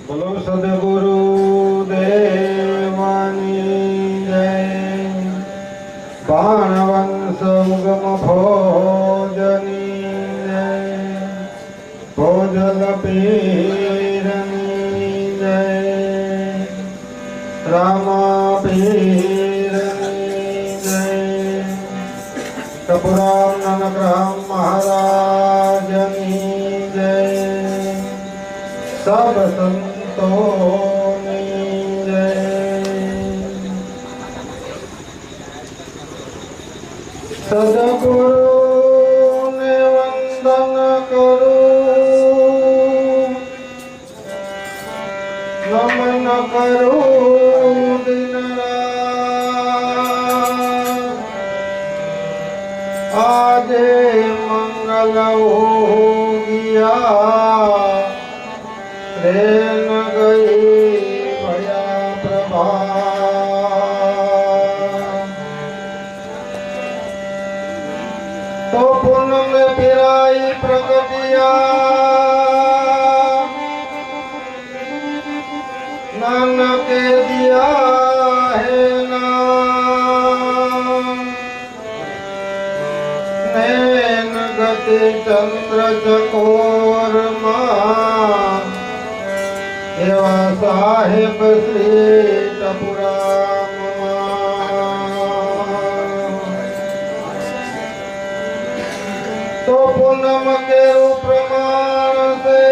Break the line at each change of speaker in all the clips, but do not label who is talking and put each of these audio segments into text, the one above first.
બોલો સદગુરુ દેવાની જય. બાણવંશ ઉગમ ભોજની જય. ભોજલ પીરની જય. રામા પીરની જય. કપુરામ નનગ્રહમ મહારાજની જય. સબ સંતોની જય. સદગુરુને વંદન કરું, નમન કરું દિન રાત. આજે મંગલ હોગિયા, ટ્રેન ગઈ ભયા પ્રભા. તો પૂનમ ફિરાઈ પ્રગટિયા, નાનકે દિયા હે નામ. નૈન ગતિ ચંદ્ર ચકોરમાં, એવા સાહેબ શ્રી ટપુરામાં. તો પૂનમ કેવું પ્રમાણ છે,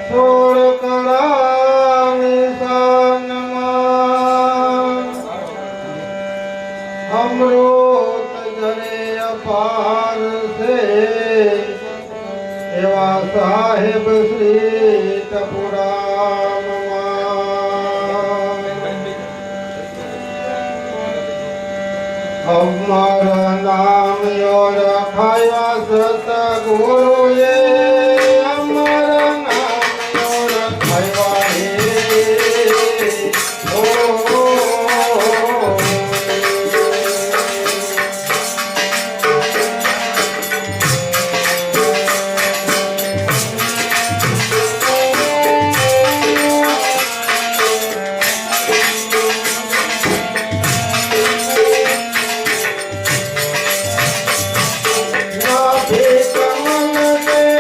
16 કળા નિશાનમાં. અમૃત જરે અપાર છે, એવા સાહેબ શ્રી ટપુરામાં. અમારા નામ રખાયા સતગુરુએ, અમારા નામ રખાયા હે. ઓ કમલ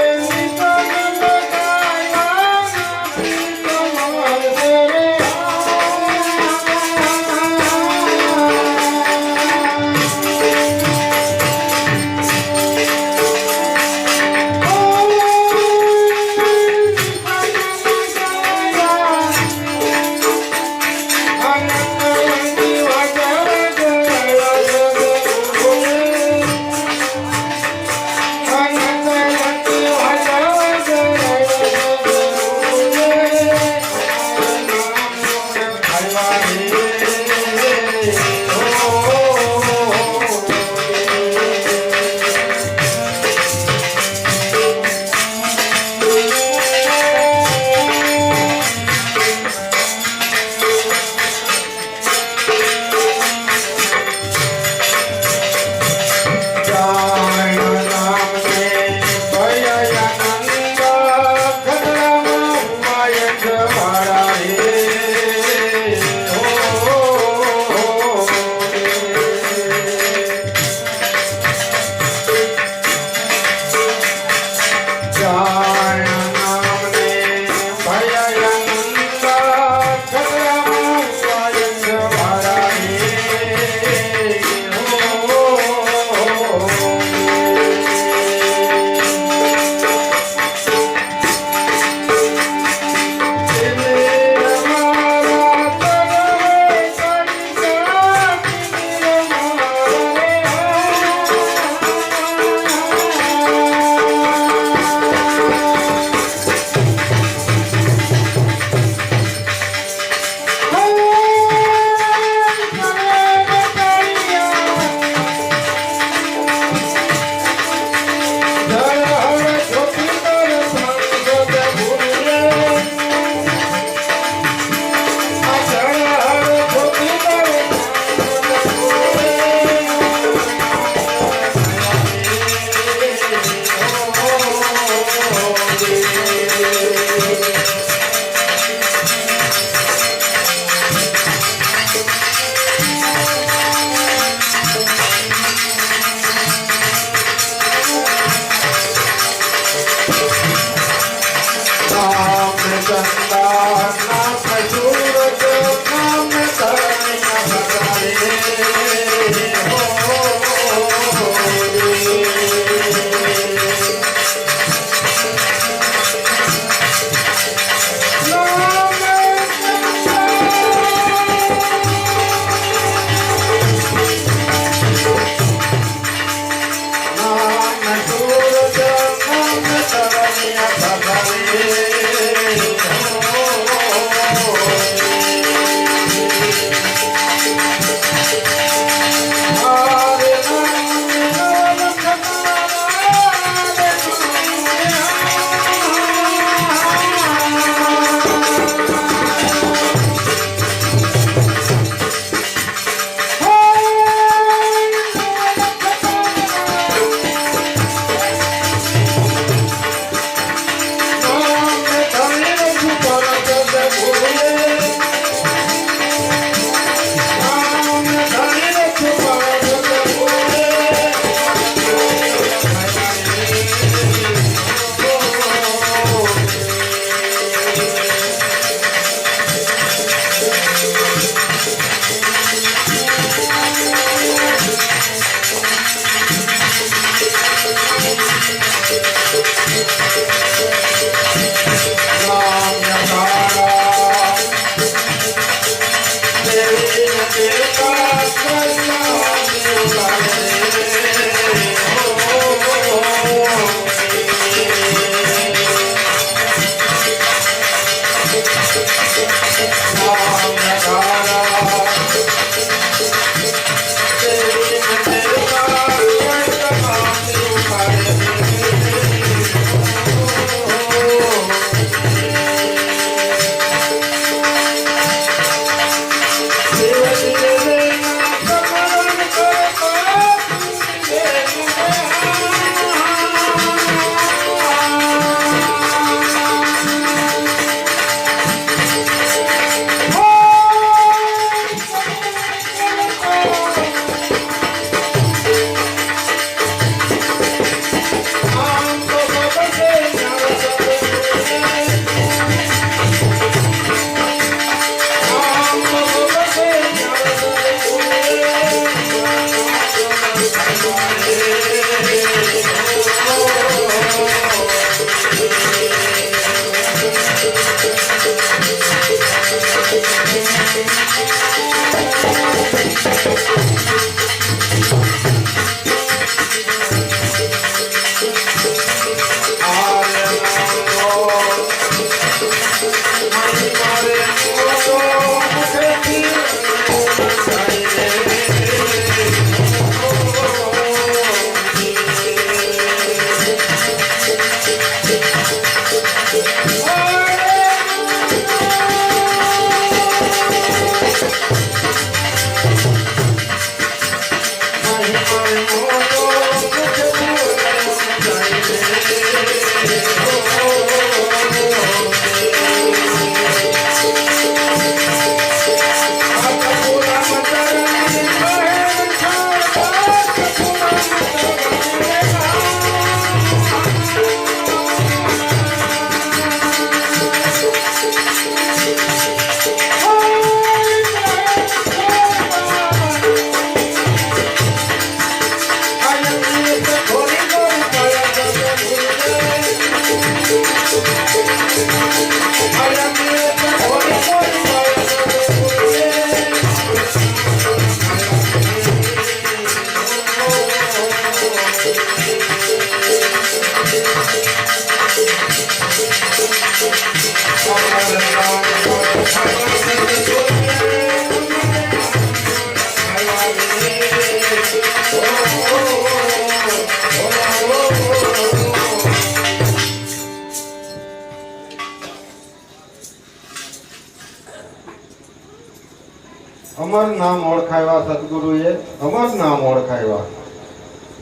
અમર નામ ઓળખાવ્યા સદગુરુએ, અમર નામ ઓળખાવ્યા.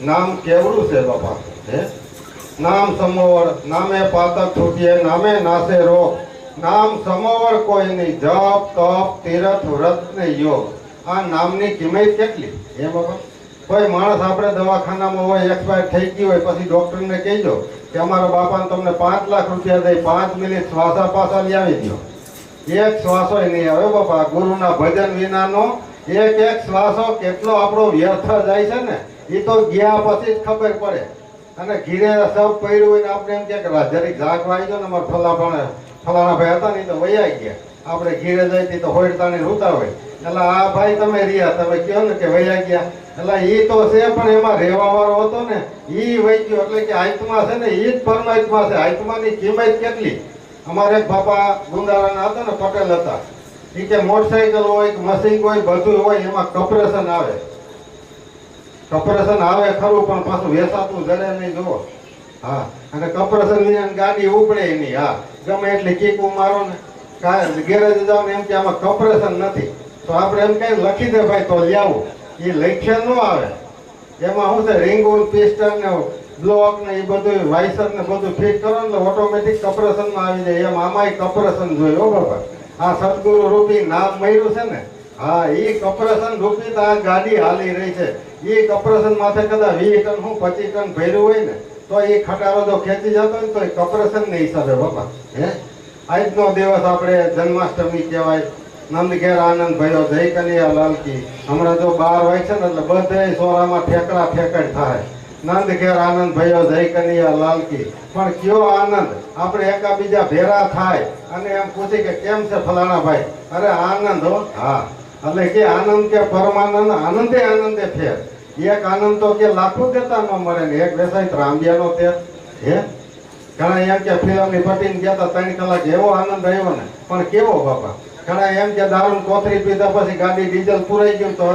નામ કેવડું છે બાપા? હે નામ સમોવર, નામે પાતક છૂટીએ, નામે નાશે રોગ. નામ સમોવર કોઈ નહીં, જપ તપ તીરથ વ્રત ને યોગ. આ નામની કિંમત કેટલી હે બાપા? કોઈ માણસ આપણે દવાખાનામાં હોય, એક્સપાયર થઈ ગયું હોય, પછી ડોક્ટરને કહેજો કે અમારા બાપાને તમને 5 લાખ રૂપિયા દઈ 5 મિનિટ શ્વાસા પાછા લઈ આવી દો. એક શ્વાસો નહીં આવે બાપા. ગુરુના ભજન વિનાનો એક શ્વાસો કેટલો આપણો વ્યર્થ જાય છે ને, એ તો ગયા પછી જ ખબર પડે. અને ઘીરે સબ પડ્યું હોય ને આપણે એમ કે જરીક ઝાક વાઈ ગયો ને, અમારા ફલાણા ભાઈ હતા ને તો વૈયા ગયા. આપણે ઘીરે જઈતી તો હોડતાણી રૂતા હોય, એટલે આ ભાઈ તમે રહ્યા, તમે કહો ને કે વૈયા ગયા, એટલે એ તો છે પણ એમાં રહેવા વાળો હતો ને એ વહી ગયો. એટલે કે આત્મા છે ને એ જ પરમાત્મા છે. આત્માની કિંમત કેટલી. અમારે એક બાપા ગુંદારાના હતા ને, પટેલ હતા. એ કે મોટરસાઇકલ હોય મશીન હોય બધું હોય, એમાં કમ્પ્રેશન આવે. કમ્પ્રેશન આવે ખરું પણ પાછું વેસાતું જડે નહીં જુઓ. હા, અને કમ્પ્રેશન ની ગાડી ઉપડે નહીં. હા, ગમે એટલી કીકું મારો ને ગેરેજ જાવ ને એમ કે આમાં કમ્પ્રેશન નથી, તો આપણે એમ કઈ લખી દે ભાઈ તો લાવું. એ લખ્યા ન આવે. એમાં શું છે, રિંગુલ પિસ્ટન ને બ્લોક ને એ બધું વાઇસર ને બધું ફિટ કરો ને ઓટોમેટિક કમ્પ્રેશનમાં આવી જાય. એમ આમાંય કમ્પ્રેશન જોઈએ હો બાબા. આ સદગુરુ રૂપી નામ મળ્યું છે ને, હા, એ કમ્પ્રેશન રૂપી તો આ ગાડી હાલી રહી છે. એ કમ્પ્રેશન માથે કદાચ 20 ટન હું 25 ટન ભર્યું હોય ને તો એ ખટારો જો ખેંચી જતો હોય તો એ કમ્પ્રેશન ને હિસાબે બાપા. હે આજનો દિવસ આપણે જન્માષ્ટમી કહેવાય. નંદ ઘેર આનંદ ભયો, જય કનૈયા લાલ કી. હમણાં જો 12 હોય છે ને એટલે બધે સોરામાં ઠેકડા ઠેકડ થાય. નંદ ઘેર આનંદ ભયો, જય કનૈયા લાલ કી. પણ કયો આનંદ આપણે એકાબીજા ભેરા થાય અને એમ પૂછી કે કેમ છે ફલાણા ભાઈ? અરે આનંદ હો. હા, એટલે કે આનંદ કે પરમાનંદ, આનંદે આનંદે ફેર. એક આનંદ તો કે લાખો દેતા ન મળે ને. એક વેસાય રામબિયાનો તેર. હે ઘણા એમ કે ફિલ્મની પટીને ગયા 3 કલાક એવો આનંદ આવ્યો ને, પણ કેવો બાપા. ઘણા એમ કે દારૂ કોથરી પીધા પછી ગાડી ડીઝલ પુરાઈ ગયું તો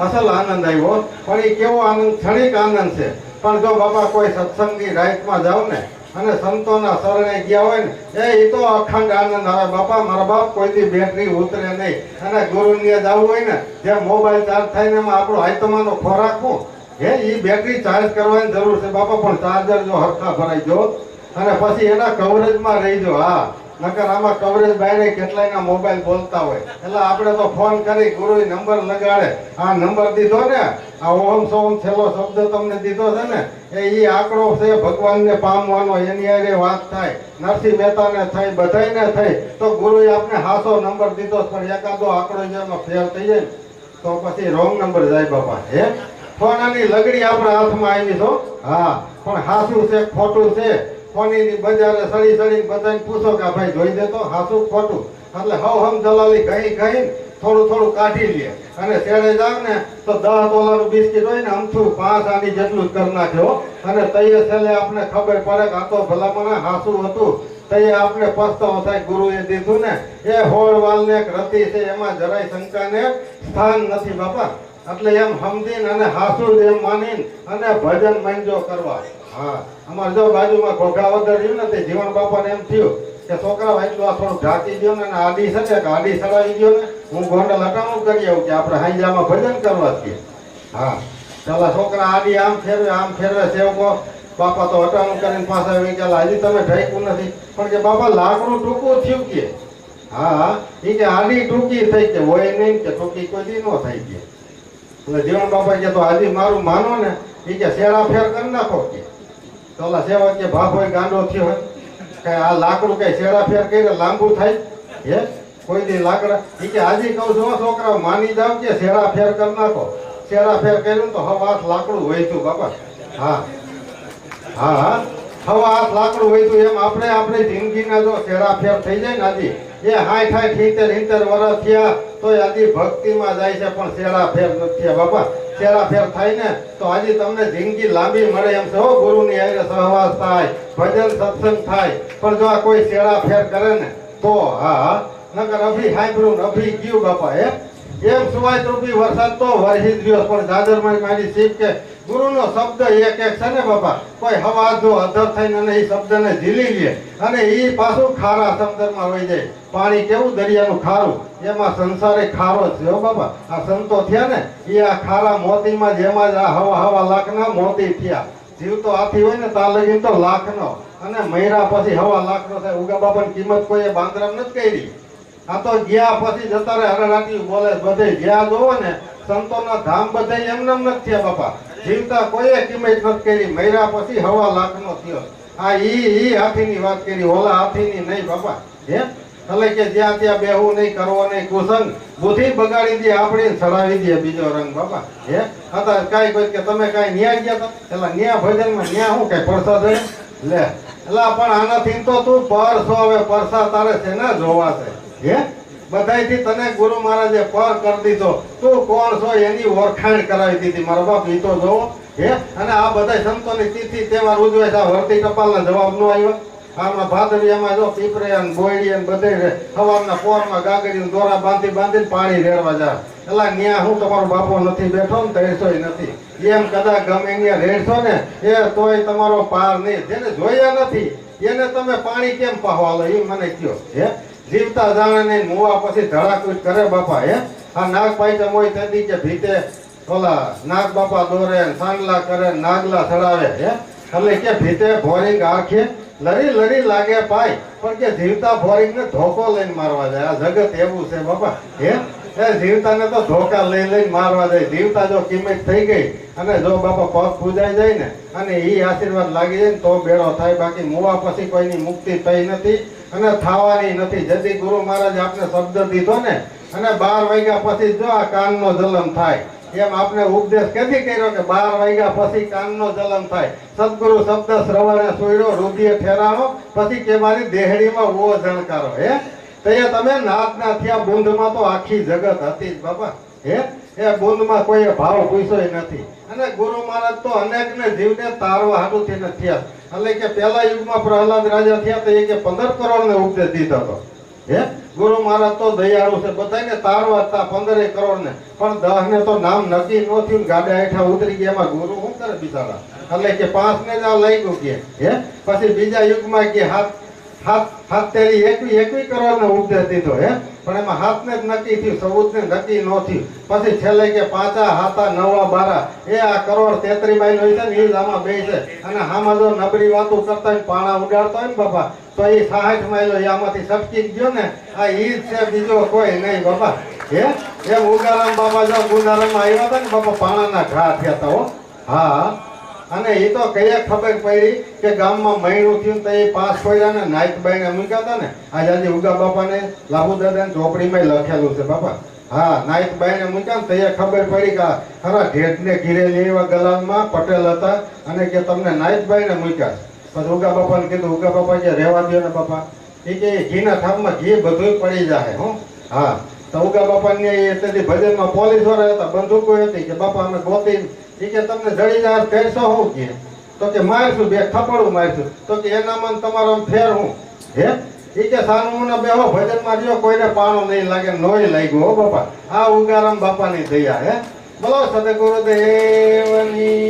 અસલ આનંદ આવ્યો. પણ એ કેવો આનંદ, ક્ષણિક આનંદ છે. પણ જો બાપા કોઈ સત્સંગની રાઈટમાં જાવ ને અને સંતોના શરણે ગયા હોય ને એ તો અખંડ આનંદ આવે બાપા. મારા બાપ કોઈથી બેટરી ઉતરે નહીં. અને ગુરુને જવું હોય ને, જે મોબાઈલ ચાર્જ થાય ને એમાં આપણો આત્માનો ખોરાક શું હે, એ બેટરી ચાર્જ કરવાની જરૂર છે બાપા. પણ ચાર્જર જો હરખા ભરાઈ જો અને પછી એના કવરેજમાં રહીજો. હા, નકર આમાં કવરેજ બાયરે કેટલાયના મોબાઈલ બોલતા હોય. એટલે આપણે તો ફોન કરી ગુરુ નંબર લગાડે. આ નંબર દીધો ને, આ ઓમ સોમ છેલ્લો શબ્દ તમને દીધો છે ને, એ આંકડો છે ભગવાનને પામવાનો. એની આરે વાત થાય, નરસિંહ મહેતાને થઈ, બધાયને થઈ, તો ગુરુએ આપણે હાસો નંબર દીધો. પણ એકાદો આંકડો જેમાં ફેર થઈ જાય તો પછી રોંગ નંબર જાય બાપા. હે ફોનાની લગડી આપણા હાથમાં આવી છો. હા, પણ હાસું છે ખોટું છે. ફોનીની બજારે સડી સડી બધાને પૂછો કે ભાઈ જોઈ દે તો હાસું ખોટું. એટલે હમ દલાલી ગઈ થોડું થોડું કાઢી લે અને શેડે જાવ ને તો 10 તોલાનું બિસ્કિટ હોય ને અમથું 5 આની જેટલું જ કરી નાખ્યો. અને તઈએ છેલ્લે આપણે ખબર પડે કે આ તો ભલામણ હાસું હતું. તઈએ આપણે પસ્તાવો થાય ગુરુએ દીધું ને એ હોળવાલને એક રતી છે, એમાં જરાય શંકાને સ્થાન નથી બાપા. એટલે એમ સમજીને અને હાસું એમ માનીને અને ભજન મંજો કરવા. હા, અમારે જો બાજુમાં ઘોઘા વગર રહ્યું ને તે જીવન બાપાને એમ થયું કે છોકરા એટલું આ થોડું ઢાંકી દો ને આડી સડે કે આડી સડાવી દો ને, હું ગોંડલ હટાણું કરી આવું કે આપણે હાઈજામાં ભજન કરવા છીએ. હા, પેલા છોકરા આડી આમ ફેરવે સેવકો બાપા તો હટાણું કરીને પાછા આવી કે હજી તમે ઢાંક્યું નથી. પણ કે બાપા લાકડું ટૂંકું થયું કે. હા, એ કે આડી ટૂંકી થઈ કે હોય નહીં કે ટૂંકી કોઈ દી ન થઈ ગઈ. એટલે જીવન બાપા કે તો હજી મારું માનો ને, એ કે શેડા ફેર કરી નાખો કે. તો સેવક કે બાપ હોય ગાંડો થયો હોય કઈ આ લાકડું કઈ શેડા ફેર કરીને લાંબુ થાય હે કોઈ દી લાકડા. એ કે આજે કહું છું છોકરાઓ માની જાવ કે શેડા ફેર કરી નાખો. શેડા ફેર કર્યું તો હવા હાથ લાકડું વહીતું બાપા. હા હા હા, હવા હાથ લાકડું વહીતું. એમ આપણે જિંદગીના જો શેડા ફેર થઈ જાય ને આજે એ 60 70 વર્ષ થયા તો હજી ભક્તિમાં જાય છે, પણ શેડા ફેર નથી થયા બાપા. શેડા ફેર થાય ને તો આજે તમને જિંદગી લાંબી મળે એમ છે હો. ગુરુની હારે સહવાસ થાય, ભજન સત્સંગ થાય. પણ જો આ કોઈ શેડા ફેર કરે ને તો હા, નકર અભી હાંભળું અભી ગયું બાપા. એમ સુવાય રૂપી વરસાદ તો વરસી જ રહ્યો, પણ જાજરમાં મારી સીપ કે ગુરુનો શબ્દ એક એક છે ને બાપા, કોઈ હવા જો અધર થઈને અને એ શબ્દને ઝીલી લે અને એ પાછું ખારા સમુદ્રમાં વહી જાય. પાણી કેવું દરિયાનું ખારું, એમાં સંસારે ખારો જ છે હો બાપા. આ સંતો થયા ને એ આ ખારા મોતીમાં જેમાં જ આ હવા લાખના મોતી થયા. જીવ તો આથી હોય ને ત્યાં લગીને તો લાખનો, અને મહિરા પછી હવા લાખનો થાય. ઉગા બાપાની કિંમત કોઈએ બાંદ્રામ નથી કરી. આ તો ગયા પછી જતા રહે હરરાટી બોલે બધે જ્યાં જોવો ને સંતોના ધામ બધે એમને નથી થયા બાપા. જીવતા કોઈએ કિંમત નથી કરી, મહિરા પછી હવા લાખનો થયો. આ ઈ હાથીની વાત કરી, ઓલા હાથીની નહીં બાપા. હે એટલે કે જ્યાં ત્યાં બેહવું નહીં, કરવો નહીં કુસંગ, બુદ્ધિ બગાડી દે આપણી, ચડાવી દે બીજો રંગ બાપા. હે હતા કાંઈ કોઈ કે તમે કાંઈ ન્યા ગયા હતા એટલે ન્યા ભજનમાં ન્યા હું કઈ પરસાદ હોય લે એટલે પણ આનાથી તો તું પરસો, હવે પરસા તારે છે ને જોવાશે. હે બધાયથી તને ગુરુ મહારાજે પર કરી દીધો, તું કોણ છો એની ઓળખાણ કરાવી દીધી મારો બાપ. ઈ તો જોવો. હે અને આ બધા સંતોની તિથિ તહેવાર ઉજવે છે. વર્તી કપાલના જવાબ નો આવ્યો. આમાં ભાદરિયામાં જો પીપરે અને બોયડી અને બધે સવારના પોરમાં ગાગડીને દોરા બાંધીને પાણી રેડવા જાય. એટલે ન્યા હું તમારો બાપો નથી બેઠો ને તૈરસોય નથી. એમ કદાચ ગમે ત્યાં રેડશો ને એ તોય તમારો પાર નહીં. જેને જોયા નથી એને તમે પાણી કેમ પાહવાલો એ મને કયો. હે જીવતા જાણે નહીં, મુવા પછી ધડાકૂટ કરે બાપા. હે આ નાગ પાઈચમ હોય તેથી કે ભીતે ઓલા નાગ બાપા દોરે સાંગલા કરે, નાગલા ચડાવે. હે એટલે કે ભીતે ભોરિંગ આંખે લરી લરી લાગે પાય, પણ કે જીવતા ભોરિંગ ને ધોકો લઈને મારવા જાય. આ જગત એવું છે બાપા. હે એ જીવતાને તો ધોકા લઈને મારવા જાય. જીવતા જો કિંમત થઈ ગઈ અને જો બાપા પગ પૂજાઈ જાય ને અને ઈ આશીર્વાદ લાગી જાય ને તો બેડો થાય. બાકી મુવા પછી કોઈની મુક્તિ થઈ નથી અને થવાની નથી. જેથી ગુરુ મહારાજ આપને શબ્દ દીધો ને અને 12 વાગ્યા પછી જો આ કાનનો જલમ થાય, એમ આપને ઉપદેશ કેથી કર્યો કે 12 વાગ્યા પછી કાનનો જલમ થાય. સદગુરુ શબ્દ શ્રવણે સુયડો, રુધિર ઠેરાણો, પછી કે મારી દેહડીમાં વો જણકારો. હે તો એ તમે નાથના થયા. બુંદમાં તો આખી જગત હતી જ બાપા. હે એ બુંદમાં કોઈ ભાવ પૂછ્યો નથી. અને ગુરુ મહારાજ તો અનેકને જીવને તારવા હાટુથી ન થયા. એટલે કે પહેલા યુગમાં પ્રહલાદ રાજા થયા તો એ કે 15 કરોડને ઉપદેશ દીધો હતો. હે ગુરુ મહારાજ તો દયાળુ છે, બધાને તારવા હતા 15 કરોડને, પણ 10 ને તો નામ નક્કી ન થયું. ગાડા હેઠા ઉતરી ગયા. એમાં ગુરુ શું કરે બિચારા. એટલે કે 5 ને જ લઈ ગયું કે. હે પછી બીજા યુગમાં કે હાથ તેરી 21 કરોડનો ઉપદેશ દીધો. હે પણ એમાં 7 ને જ નક્કી થયું, 14 ને નક્કી ન થયું. પછી છેલ્લે કે 5 7 9 12 એ આ કરોડ 33 માઇલ હોય છે ને એ જ આમાં બે છે. અને આમાં જો નબળી વાતો કરતા હોય, પાણા ઉડાડતા હોય ને બાપા, તો એ 60 માઇલો આમાંથી સટકી ગયો ને. આ ઈ જ છે, બીજો કોઈ નહીં બાપા. હે એમ ઉગારામ બાપા જો ગુંડારામાં આવ્યા હતા ને બાપા, પાણાના ઘા થયા હતા. હો હા અને એ તો કઈ ખબર પડી કે ગામમાં મહિનું થયું તો એ પાસ પડ્યા ને નાયકબાઈને મૂક્યા હતા ને. આજે ઉગા બાપાને લાભુ દાદાની ચોપડીમાં લખેલું છે બાપા. હા નાયકબાઈને મૂક્યા ને તો એ ખબર પડી કે ખરા ઢેઠને ઘીરેલી એવા ગલાનમાં પટેલ હતા અને કે તમને નાયકબાઈને મૂક્યા. પછી ઉગા બાપાને કીધું, ઉગા બાપા કે રહેવા દો ને બાપા. એ કે ઘીના થાપમાં ઘી બધું પડી જાય. હો હા તો ઉગા બાપાની તેથી ભજનમાં પોલીસ વાળા હતા, બંદૂકો હતી કે બાપા અમે ગોતી એ કે તમને જડી જાય કરશો હું કે. તો કે મારશું, 2 થપ્પડું મારશું. તો કે એનામાં તમારો ફેર હું. હે એ કે સાનું બેહો ભજનમાં રહ્યો, કોઈને પાણો નહીં લાગે, નોય લાગ્યો. હો બાપા આ ઉગારામ બાપાની દયા. હે બોલો સદગુરુદેવની